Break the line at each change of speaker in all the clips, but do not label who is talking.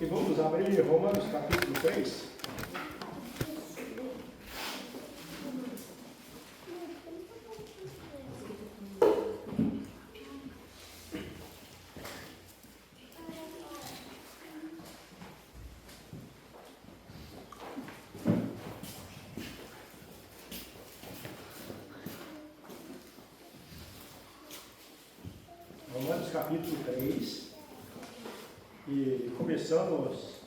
E vamos abrir Romanos capítulo 3. Romanos capítulo 3. E começamos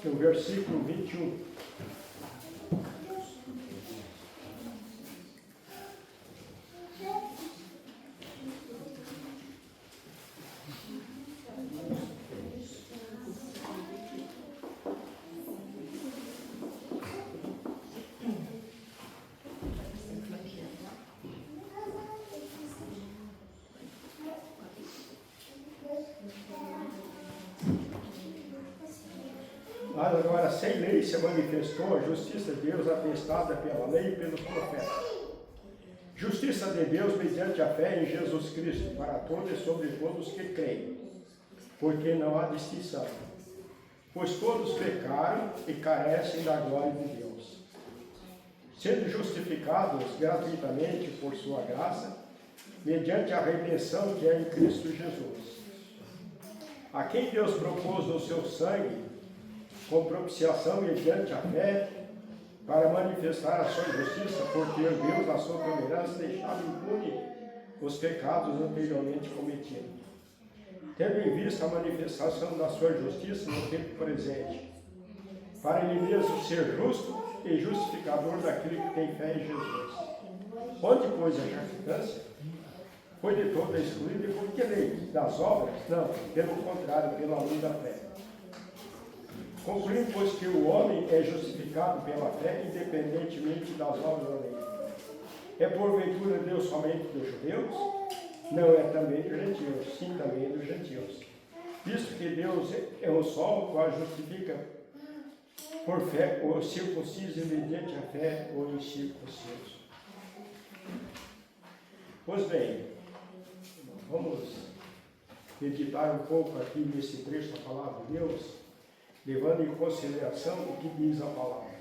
no versículo 21. Mas agora, sem lei se manifestou a justiça de Deus atestada pela lei e pelos profetas. Justiça de Deus mediante a fé em Jesus Cristo, para todos e sobre todos que creem, porque não há distinção. Pois todos pecaram e carecem da glória de Deus, sendo justificados gratuitamente por sua graça, mediante a redenção que é em Cristo Jesus, a quem Deus propôs no seu sangue, com propiciação mediante a fé, para manifestar a sua justiça, por ter Deus, na sua tolerância, deixado impune os pecados anteriormente cometidos, tendo em vista a manifestação da sua justiça no tempo presente, para ele mesmo ser justo e justificador daquele que tem fé em Jesus. Onde, pois, a jactância foi de toda excluída, e por que lei? Das obras? Não, pelo contrário, pela lei da fé. Concluindo, pois, que o homem é justificado pela fé, independentemente das obras da lei. É porventura Deus somente dos judeus? Não, é também dos gentios, sim, também dos gentios. Visto que Deus é o só, o qual justifica por fé o circunciso e mediante a fé o incircunciso. Pois bem, vamos meditar um pouco aqui nesse trecho da palavra de Deus, levando em consideração o que diz a palavra.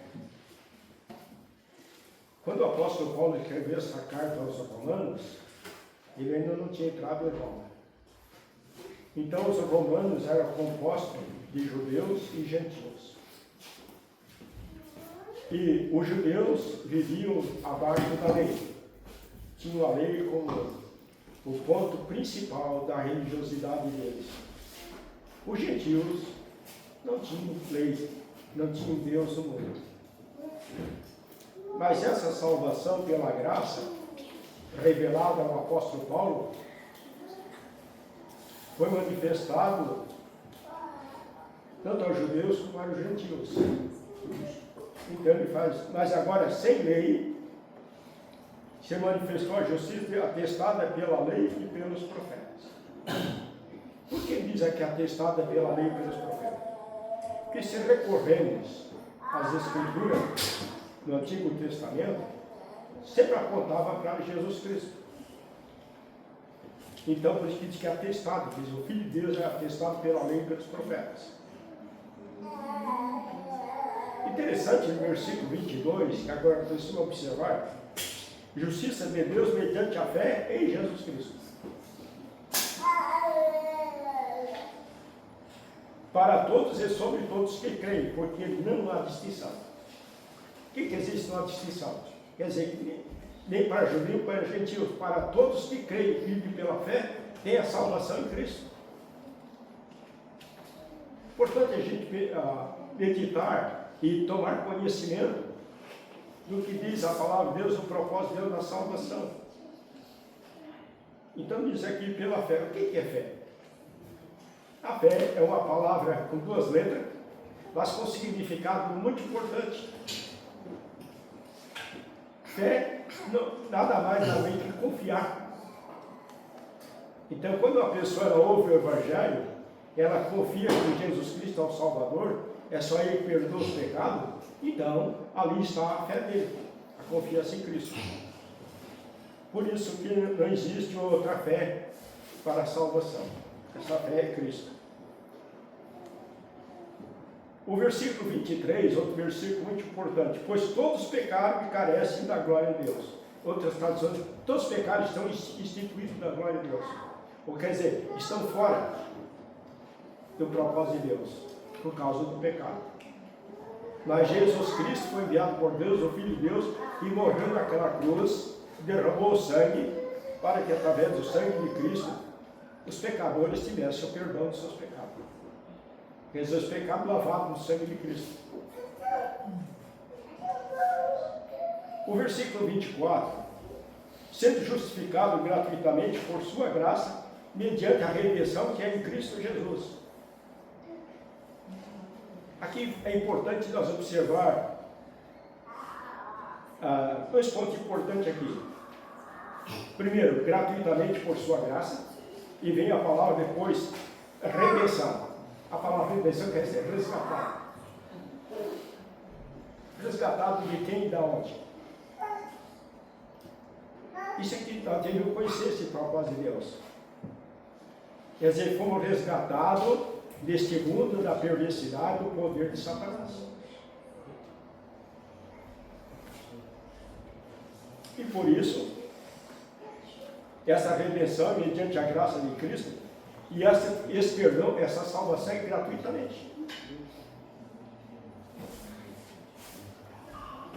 Quando o apóstolo Paulo escreveu essa carta aos Romanos, ele ainda não tinha entrado em Roma. Então os romanos eram compostos de judeus e gentios. E os judeus viviam abaixo da lei. Tinham a lei como o ponto principal da religiosidade deles. Os gentios não tinham lei, não tinham Deus no mundo. Mas essa salvação pela graça, revelada ao apóstolo Paulo, foi manifestado tanto aos judeus como aos gentios. Então ele faz, mas agora sem lei, se manifestou a justiça atestada pela lei e pelos profetas. Por que diz aqui atestada pela lei e pelos profetas? Porque se recorremos às Escrituras no Antigo Testamento, sempre apontava para Jesus Cristo. Então, por isso que diz que é atestado, diz o Filho de Deus é atestado pela lei e pelos profetas. Interessante no versículo 22, que agora precisamos observar, justiça de Deus mediante a fé em Jesus Cristo. Para todos e sobre todos que creem, porque não há distinção. O que existe uma distinção? Quer dizer, nem para judeu, nem para gentios, para todos que creem e vivem pela fé, tem a salvação em Cristo. Portanto, a gente meditar e tomar conhecimento do que diz a palavra de Deus, o propósito de Deus na salvação. Então diz aqui pela fé. O que é fé? A fé é uma palavra com duas letras, mas com significado muito importante. Fé, nada mais nada menos que confiar. Então, quando a pessoa ela ouve o Evangelho, ela confia que Jesus Cristo é o Salvador, é só Ele que perdoa os pecados, então ali está a fé dele, a confiança em Cristo. Por isso que não existe outra fé para a salvação. Essa fé é Cristo. O versículo 23, outro versículo muito importante. Pois todos pecaram e carecem da glória de Deus. Outras traduções, todos os pecados estão instituídos da glória de Deus. Ou quer dizer, estão fora do propósito de Deus, por causa do pecado. Mas Jesus Cristo foi enviado por Deus, o Filho de Deus, e morreu naquela cruz, derramou o sangue, para que através do sangue de Cristo, os pecadores tivessem o perdão dos seus pecados. Quer dizer, os pecados lavados no sangue de Cristo. O versículo 24, sendo justificado gratuitamente por sua graça, mediante a redenção que é em Cristo Jesus. Aqui é importante nós observar dois pontos importantes aqui. Primeiro, gratuitamente por sua graça, e vem a palavra depois, redenção. A palavra redenção quer dizer resgatado. Resgatado de quem e da onde? Isso aqui nós temos que conhecer esse propósito de Deus. Quer dizer, fomos resgatados deste mundo da perversidade do poder de Satanás. E por isso, essa redenção mediante a graça de Cristo, e esse perdão, essa salvação é gratuitamente.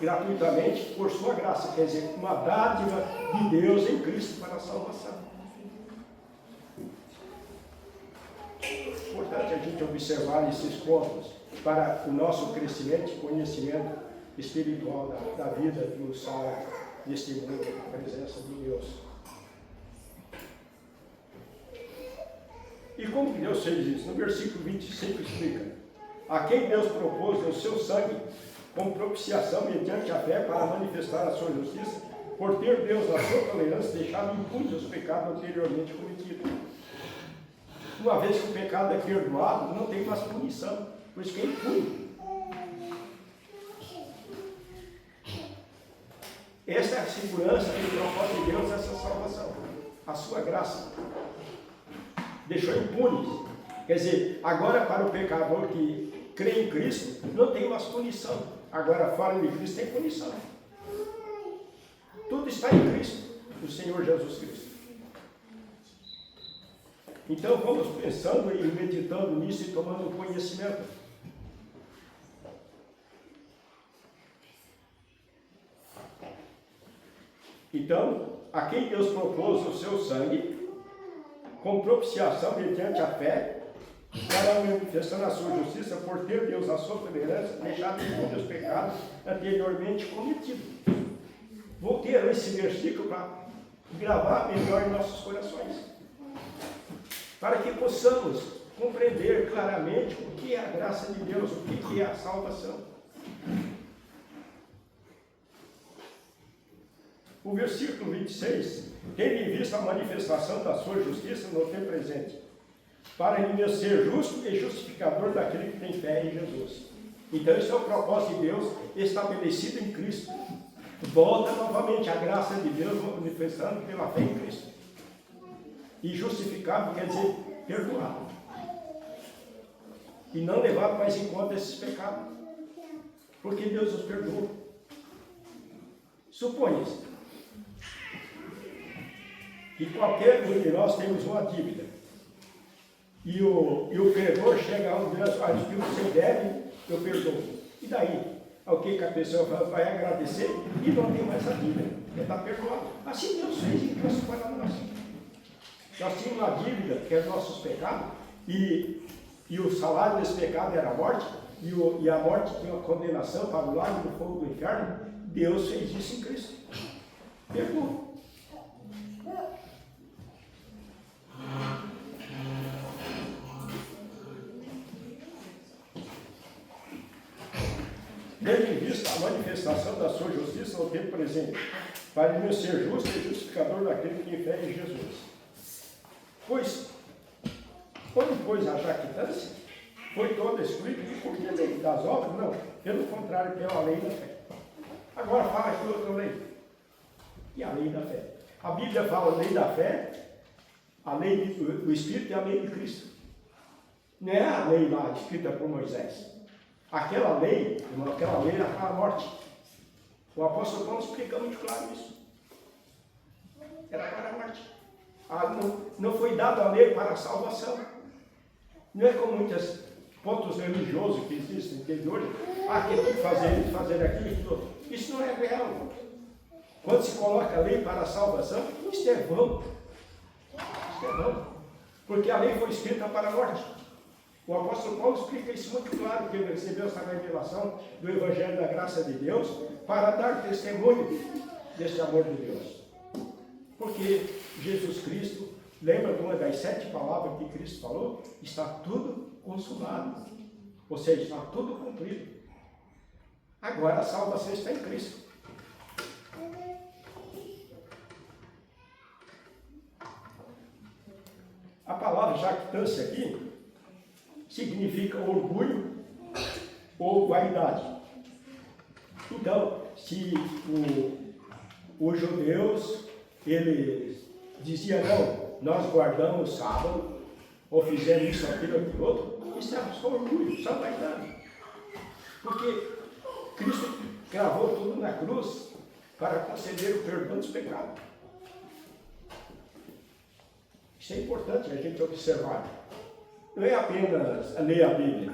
Gratuitamente por sua graça, quer dizer, uma dádiva de Deus em Cristo para a salvação. Importante a gente observar esses pontos para o nosso crescimento e conhecimento espiritual da vida do salvo neste mundo, na presença de Deus. E como que Deus fez isso? No versículo 25 explica: a quem Deus propôs o seu sangue com propiciação mediante a fé para manifestar a sua justiça, por ter Deus, na sua tolerância, deixado impunes os pecados anteriormente cometidos. Uma vez que o pecado é perdoado, não tem mais punição, por isso que é impune. Essa é a segurança que o propósito de Deus, essa salvação, a sua graça. Deixou impunes. Quer dizer, agora para o pecador que crê em Cristo, não tem mais punição. Agora fora de Cristo tem punição. Tudo está em Cristo, o Senhor Jesus Cristo. Então vamos pensando e meditando nisso e tomando conhecimento. Então, a quem Deus propôs o seu sangue, com propiciação mediante a fé, para manifestar a sua justiça, por ter Deus a sua tolerância, deixado impunes os pecados anteriormente cometidos. Vou ter esse versículo para gravar melhor em nossos corações, para que possamos compreender claramente o que é a graça de Deus, o que é a salvação. O versículo 26, tendo em vista a manifestação da sua justiça no tempo presente, para ele ser justo e justificador daquele que tem fé em Jesus. Então esse é o propósito de Deus estabelecido em Cristo. Volta novamente a graça de Deus manifestando pela fé em Cristo. E justificado quer dizer perdoado. E não levado mais em conta esses pecados. Porque Deus os perdoou. Suponha-se que qualquer um de nós temos uma dívida. E o credor chega a um Deus, olha, o que você deve, eu perdoo. E daí? O que a pessoa vai agradecer e não tem mais a dívida. Ele está perdoado. Assim Deus fez em Cristo para nós. Nós tínhamos uma dívida, que é nossos pecados, e o salário desse pecado era a morte, e a morte tinha uma condenação para o lago do fogo do inferno. Deus fez isso em Cristo. Perdoou. Tendo em vista a manifestação da sua justiça no tempo presente, para ele ser justo e justificador daquele que tem fé em Jesus. Pois, quando pôs a jactância, foi toda excluída, e por que lei das obras? Não, pelo contrário, pela lei da fé. Agora fala aqui outra lei. E a lei da fé? A Bíblia fala a lei da fé, a lei do Espírito e a lei de Cristo. Não é a lei lá escrita por Moisés. Aquela lei era para a morte. O apóstolo Paulo explica muito claro isso. Era para a morte. Não foi dada a lei para a salvação. Não é como muitos pontos religiosos que existem desde hoje. Tem que fazer aquilo. Isso não é real. Quando se coloca a lei para a salvação, isso é vão. Isso é vão. Porque a lei foi escrita para a morte. O apóstolo Paulo explica isso muito claro, que ele recebeu essa revelação do Evangelho da Graça de Deus para dar testemunho desse amor de Deus. Porque Jesus Cristo, lembra de uma das 7 palavras que Cristo falou? Está tudo consumado. Ou seja, está tudo cumprido. Agora a salvação está em Cristo. A palavra jactância aqui significa orgulho ou vaidade. Então, se os judeus, eles diziam, não, nós guardamos sábado, ou fizemos isso, aquilo, outro, isso é só orgulho, só vaidade. Porque Cristo gravou tudo na cruz para conceder o perdão dos pecados. Isso é importante a gente observar. Não é apenas ler a Bíblia.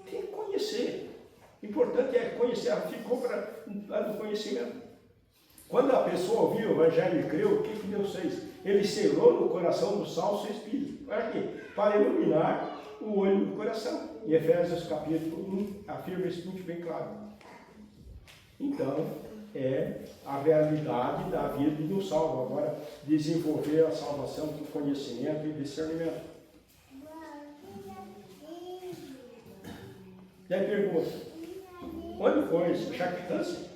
Tem que conhecer. O importante é conhecer. Ela ficou para o conhecimento. Quando a pessoa ouviu o Evangelho e creu, o que Deus fez? Ele selou no coração do salvo seu espírito. Para quê? Para iluminar o olho do coração. Em Efésios capítulo 1 afirma isso muito bem claro. Então, é a realidade da vida do salvo. Agora, desenvolver a salvação com conhecimento e discernimento. E aí pergunta, onde foi isso? Jactância?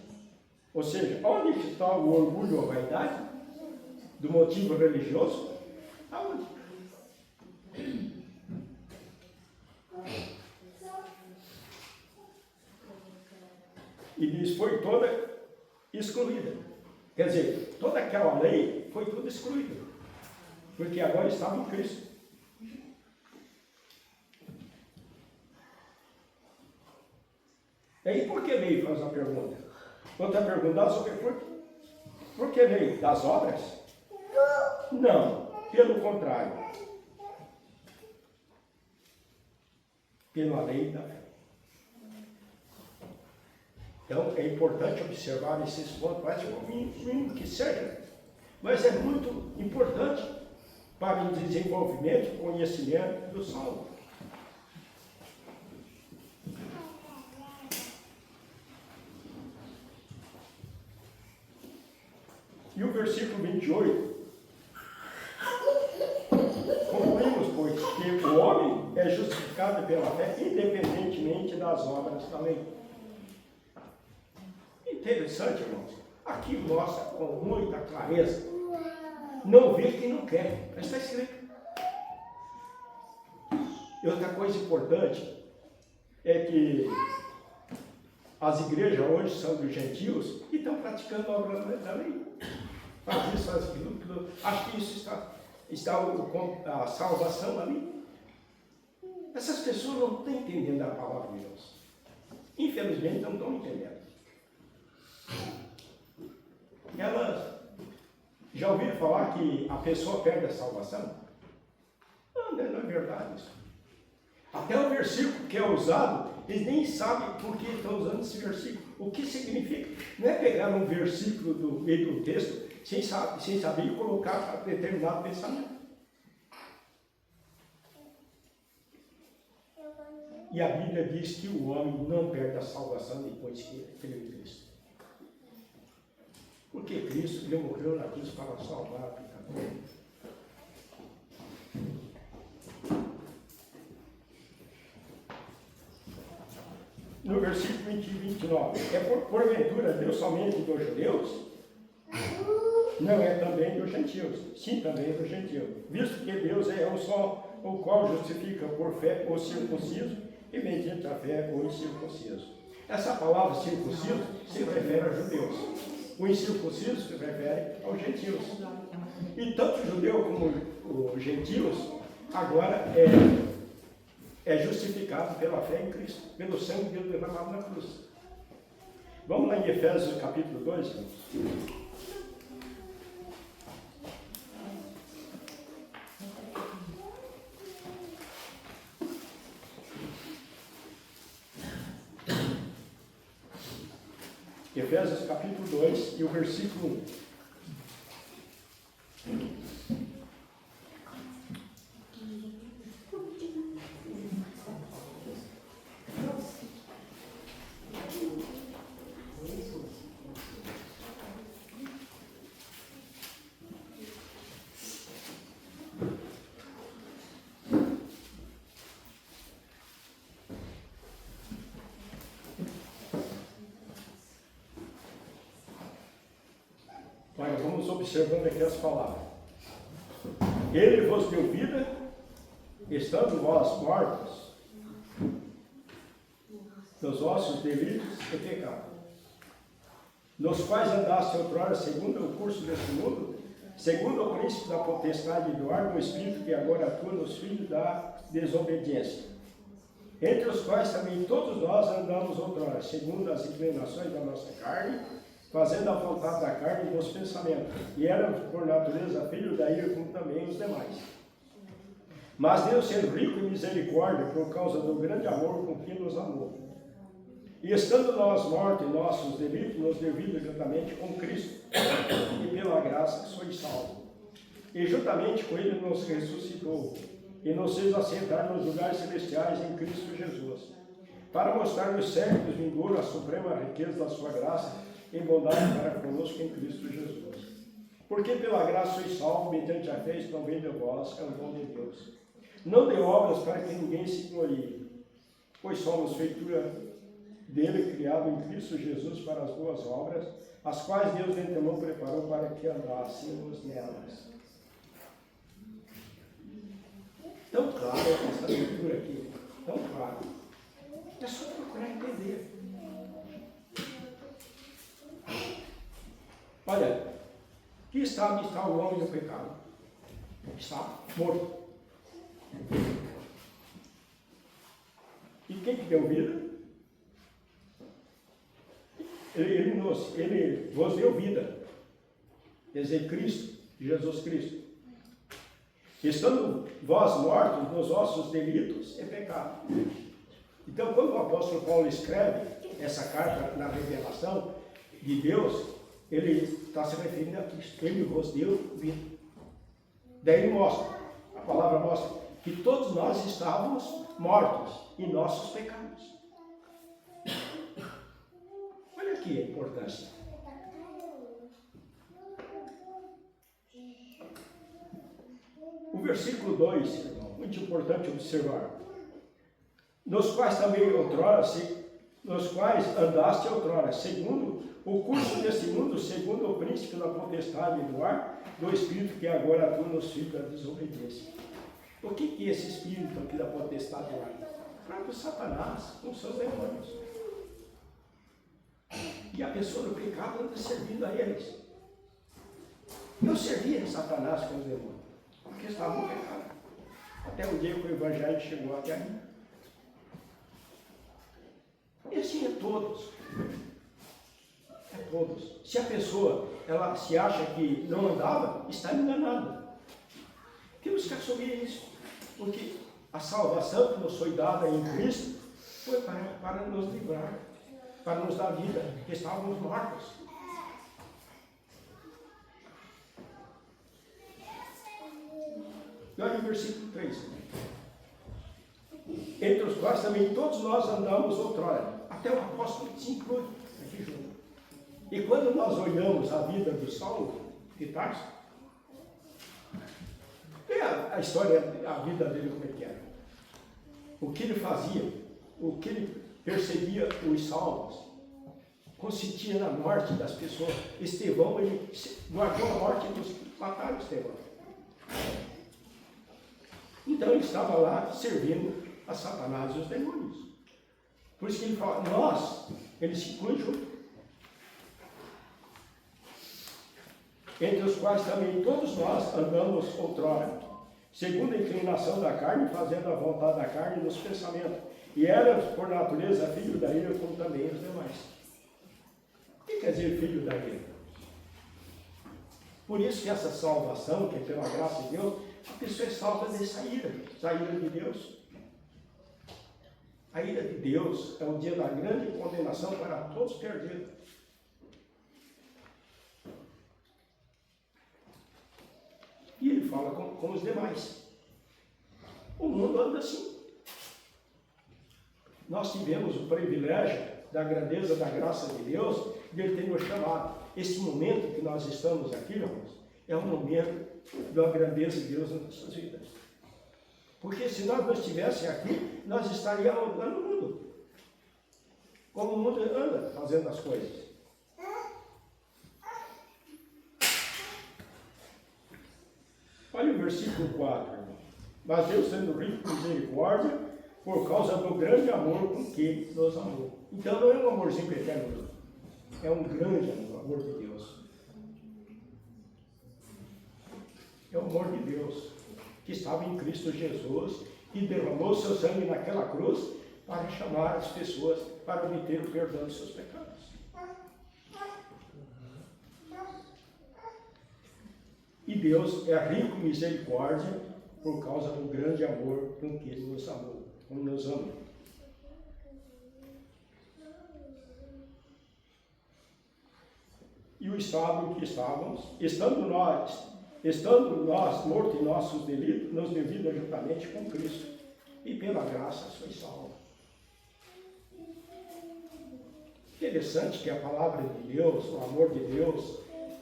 Ou seja, onde está o orgulho ou a vaidade do motivo religioso? Aonde? E diz, foi toda excluída. Quer dizer, toda aquela lei foi tudo excluída. Porque agora estava em Cristo. E aí, por que lei? Faz a pergunta. Outra pergunta sobre por que lei? Das obras? Não, pelo contrário. Pela lei da fé. Então, é importante observar esses pontos, mas o mínimo que seja. Mas é muito importante para o desenvolvimento e conhecimento do salvo. E o versículo 28, concluímos, pois, que o homem é justificado pela fé, independentemente das obras da lei. Interessante, irmãos. Aqui mostra com muita clareza. Não vê quem não quer. Mas está escrito. E outra coisa importante é que as igrejas hoje são dos gentios e estão praticando a obra da lei. Faz isso, faz aquilo. Acho que isso está a salvação ali. Essas pessoas não estão entendendo a palavra de Deus. Infelizmente não estão entendendo. Elas já ouviram falar que a pessoa perde a salvação? Não é verdade isso. Até o versículo que é usado, eles nem sabem por que estão usando esse versículo. O que significa? Não é pegar um versículo do meio do texto sem saber e colocar para determinado pensamento. E a Bíblia diz que o homem não perde a salvação depois que crê em Cristo. Porque Cristo, ele morreu na cruz para salvar o pecador. No versículo 20 e 29, porventura Deus somente dos judeus? Não é também dos gentios. Sim, também dos gentios. Visto que Deus é um só, o qual justifica por fé o circunciso e mediante a fé o incircunciso. Essa palavra circunciso se refere a judeus. O incircunciso se refere aos gentios. E tanto o judeu como os gentios agora é justificado pela fé em Cristo, pelo sangue de Deus derramado na cruz. Vamos lá em Efésios capítulo 2, irmãos. Efésios capítulo 2 e o versículo 1. Olha, vamos observando aqui as palavras. Ele vos deu vida, estando vós mortos nos vossos delitos e pecados, nos quais andaste outrora segundo o curso deste mundo, segundo o príncipe da potestade do ar, do espírito que agora atua nos filhos da desobediência, entre os quais também todos nós andamos outrora, segundo as inclinações da nossa carne, fazendo a vontade da carne e dos pensamentos, e éramos por natureza filhos da ira como também os demais. Mas Deus, sendo rico em misericórdia, por causa do grande amor com que nos amou, e estando nós mortos em nossos delitos, nos deu vida juntamente com Cristo, e pela graça sois salvos. E juntamente com Ele nos ressuscitou, e nos fez assentar nos lugares celestiais em Cristo Jesus, para mostrar nos séculos vindouros a suprema riqueza da sua graça, em bondade para conosco em Cristo Jesus. Porque pela graça sois salvos, mediante a fé, estão vendo a vós, é o dom de Deus. Não de obras para que ninguém se glorie, pois somos feitura dele, criado em Cristo Jesus para as boas obras, as quais Deus de antemão preparou para que andássemos nelas. Tão claro essa leitura aqui, tão claro. É só procurar entender. Olha, que estado está o homem no pecado? Está morto. E quem que deu vida? Ele vos deu vida. Quer dizer, Cristo, Jesus Cristo. Estando vós mortos nos vossos delitos e pecados. Então, quando o apóstolo Paulo escreve essa carta na revelação de Deus, ele está se referindo a Cristo. Ele vos deu vida. Daí ele mostra, a palavra mostra, que todos nós estávamos mortos em nossos pecados. Olha aqui a importância. O versículo 2, muito importante observar. Nos quais também outrora, nos quais andaste outrora, segundo o curso deste mundo, segundo o príncipe da potestade do ar, do espírito que agora atua nos filhos da desobediência. O que é esse espírito aqui da potestade do ar? O próprio Satanás, com seus demônios. E a pessoa do pecado anda servindo a eles. Eu servia Satanás com os demônios, porque estava no pecado. Até o dia que o evangelho chegou até mim. E assim é todos. É todos. Se a pessoa ela se acha que não andava, está enganada. Temos que assumir isso. Porque a salvação que nos foi dada em Cristo foi para nos livrar, para nos dar vida, porque estávamos mortos. E olha o versículo 3. Entre os quais também todos nós andamos outrora. Até o apóstolo se inclui aqui junto. E quando nós olhamos a vida do Saulo de Tarso, vê a história, a vida dele como é que era. O que ele fazia, o que ele perseguia os salvos, consistia na morte das pessoas. Estevão, ele guardou a morte dos que mataram Estevão. Então ele estava lá servindo a Satanás e os demônios. Por isso que ele fala, nós, ele se inclui junto. Entre os quais também todos nós andamos outrora, segundo a inclinação da carne, fazendo a vontade da carne nos pensamentos. E era, por natureza, filho da ira, como também os demais. O que quer dizer filho da ira? Por isso que essa salvação, que é pela graça de Deus, a pessoa é salva dessa ira de Deus. A ira de Deus é o dia da grande condenação para todos perdidos. E ele fala com os demais. O mundo anda assim. Nós tivemos o privilégio da grandeza da graça de Deus, de Ele ter nos chamado. Esse momento que nós estamos aqui, irmãos, é um momento da grandeza de Deus nas nossas vidas. Porque se nós não estivéssemos aqui, nós estaríamos andando no mundo. Como o mundo anda fazendo as coisas. Olha o versículo 4, irmão. Mas Deus, sendo rico em misericórdia, por causa do grande amor com que nos amou. Então não é um amorzinho pequeno, é um grande amor de Deus. É o amor de Deus, que estava em Cristo Jesus e derramou seu sangue naquela cruz para chamar as pessoas para obter o perdão de seus pecados. E Deus é rico em misericórdia por causa do grande amor com que nos amou, como nos ama. E o estado em que estávamos, estando nós mortos em nossos delitos, nos devido juntamente com Cristo, e pela graça sois salvos. Interessante que a palavra de Deus, o amor de Deus,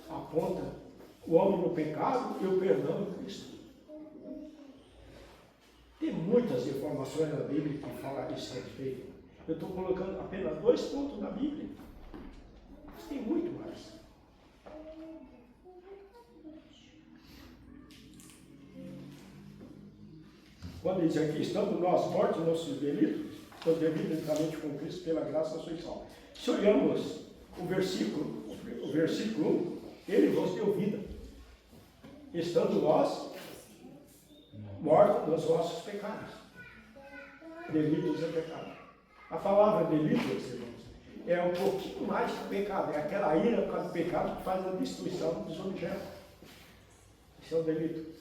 aponta o homem no pecado e o perdão em Cristo. Tem muitas informações na Bíblia que falam a esse respeito. Eu estou colocando apenas 2 pontos na Bíblia. Mas tem muito mais. Quando diz aqui, estando nós mortos nos nossos delitos, nos devidos juntamente com Cristo, pela graça sois salvos. Se olhamos o versículo 1, ele vos deu vida. Estando nós mortos nos nossos pecados. Delitos e pecados. A palavra delitos, irmãos, é um pouquinho mais que pecado. É aquela ira por causa do pecado que faz a destruição dos objetos. Esse é o delito.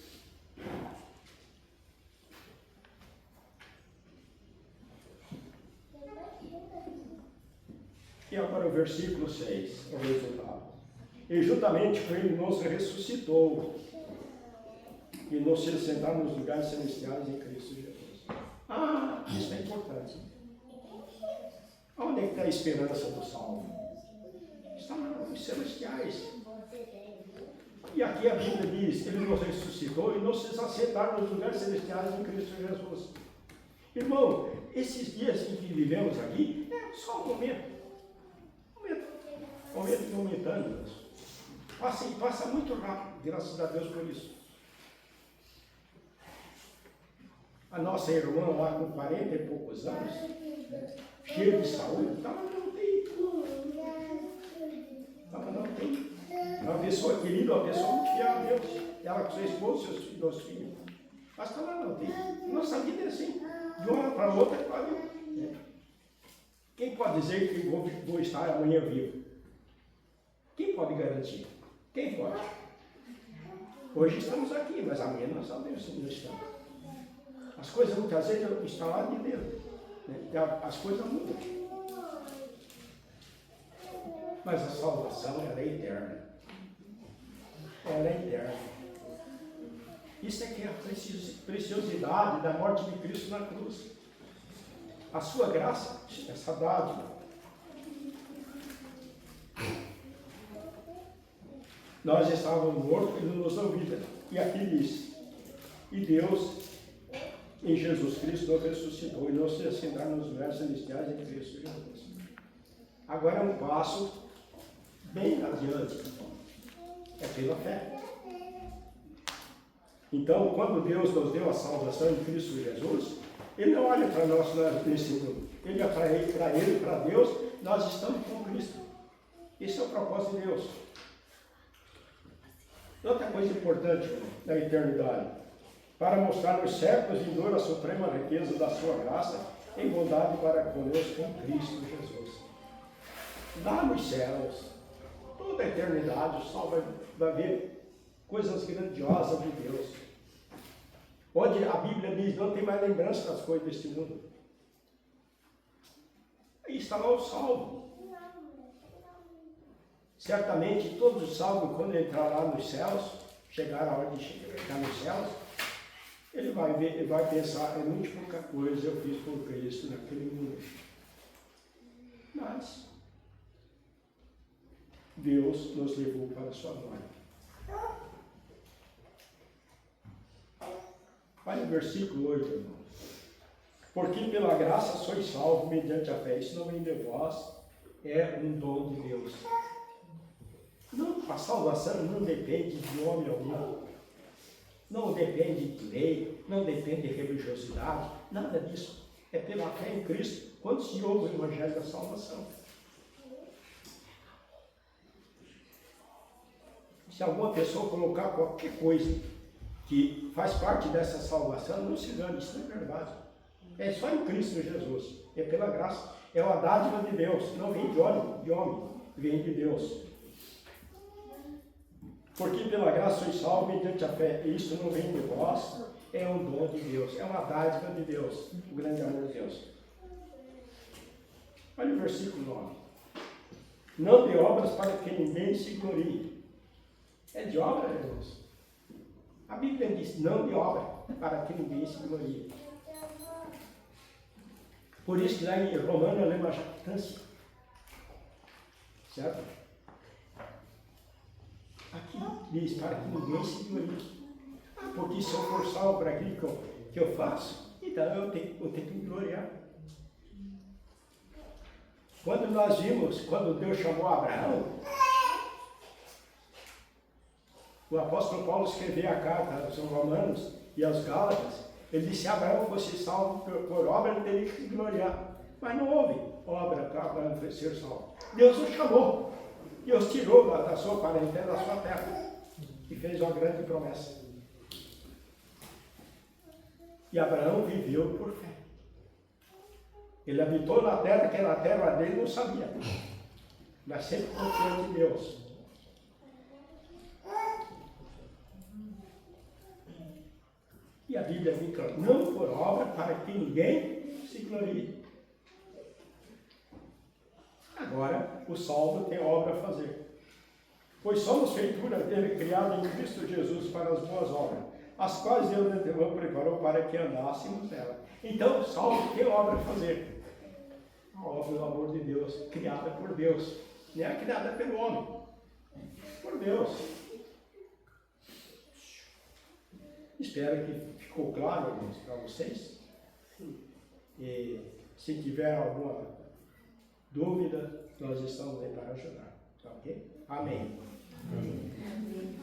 E agora o versículo 6, o resultado. E juntamente com ele nos ressuscitou e nos fez sentar nos lugares celestiais em Cristo Jesus. Ah, isso é importante. Onde é que está a esperança do salvo? Está nos celestiais. E aqui a Bíblia diz que ele nos ressuscitou e nos fez assentar nos lugares celestiais em Cristo Jesus. Irmão, esses dias em que vivemos aqui, é só um momento. Momento momentâneo. Passa muito rápido, graças a Deus por isso. A nossa irmã lá com 40 e poucos anos, né, cheia de saúde, estava não tem. Uma pessoa querida, uma pessoa muito fiel a Deus. Ela com seu esposo, seus 2 filhos. Mas estava não tem. Nossa vida é assim. De uma hora para outra, pode. Né? Quem pode dizer que vou estar amanhã vivo? Quem pode garantir? Quem pode? Hoje estamos aqui, mas amanhã nós sabemos se não estamos. As coisas muitas vezes estão lá de dentro. Né? As coisas mudam. Mas a salvação ela é eterna. Ela é eterna. Isso é que é a preciosidade da morte de Cristo na cruz. A sua graça, essa dádiva. Nós estávamos mortos e não nos deu vida. E aqui diz, e Deus, em Jesus Cristo, nos ressuscitou e nos fez assentar nos lugares celestiais em Cristo Jesus. Agora é um passo bem adiante. É pela fé. Então, quando Deus nos deu a salvação em Cristo Jesus, Ele não olha para nós nesse mundo. Ele olha para Ele, para Deus, nós estamos com Cristo. Esse é o propósito de Deus. Outra coisa importante da eternidade. para mostrar nos séculos vindouros a suprema riqueza da sua graça em bondade para conosco em Cristo Jesus. Lá nos céus, toda a eternidade, o salvo vai ver coisas grandiosas de Deus. Onde a Bíblia diz, não tem mais lembrança das coisas deste mundo. Aí está lá o salvo. Certamente todos os salvos, quando entrar lá nos céus, chegar a hora de chegar nos céus, ele vai ver, ele vai pensar, é muito pouca coisa eu fiz por Cristo naquele mundo. Mas Deus nos levou para a sua glória. Vai no versículo 8, irmãos. Porque pela graça sois salvos mediante a fé. Isso não vem de vós, é um dom de Deus. Não, a salvação não depende de homem algum. Não depende de lei, não depende de religiosidade, nada disso. É pela fé em Cristo, quando se ouve o Evangelho da salvação. Se alguma pessoa colocar qualquer coisa que faz parte dessa salvação, não se engane, isso não é verdade. É só em Cristo Jesus, é pela graça, é uma dádiva de Deus, não vem de homem, vem de Deus. Porque pela graça sois salvos mediante a fé, e isso não vem de vós, é um dom de Deus, é uma dádiva de Deus, o grande amor de Deus. Olha o versículo 9. Não de obras para que ninguém se glorie. É de obra, irmãos. A Bíblia diz, não de obra para que ninguém se glorie. Por isso que lá em Romanos eu lembro a jactância. Certo? Aqui diz para que ninguém se glorie. Porque se eu for salvo para aquilo que eu faço, então eu tenho que me gloriar. Quando nós vimos, quando Deus chamou Abraão, o apóstolo Paulo escreveu a carta aos Romanos e aos Gálatas, ele disse: se Abraão fosse salvo por obra, ele teria que se gloriar. Mas não houve obra para Abraão ser salvo. Deus o chamou. Deus tirou da sua parentela, da sua terra, e fez uma grande promessa. E Abraão viveu por fé. Ele habitou na terra, que era a terra dele, não sabia. Mas sempre confiante em Deus. E a Bíblia diz, não por obra, para que ninguém se glorie. Agora, o salvo tem obra a fazer. Pois somos feitura dele, criado em Cristo Jesus para as boas obras, as quais Deus de antemão preparou para que andássemos nela. Então, o salvo tem obra a fazer. A obra do amor de Deus, criada por Deus. Não é criada pelo homem, por Deus. Espero que ficou claro, irmãos, para vocês. E se tiver alguma dúvida, nós estamos aí para ajudar. Tá ok? Amém. Amém.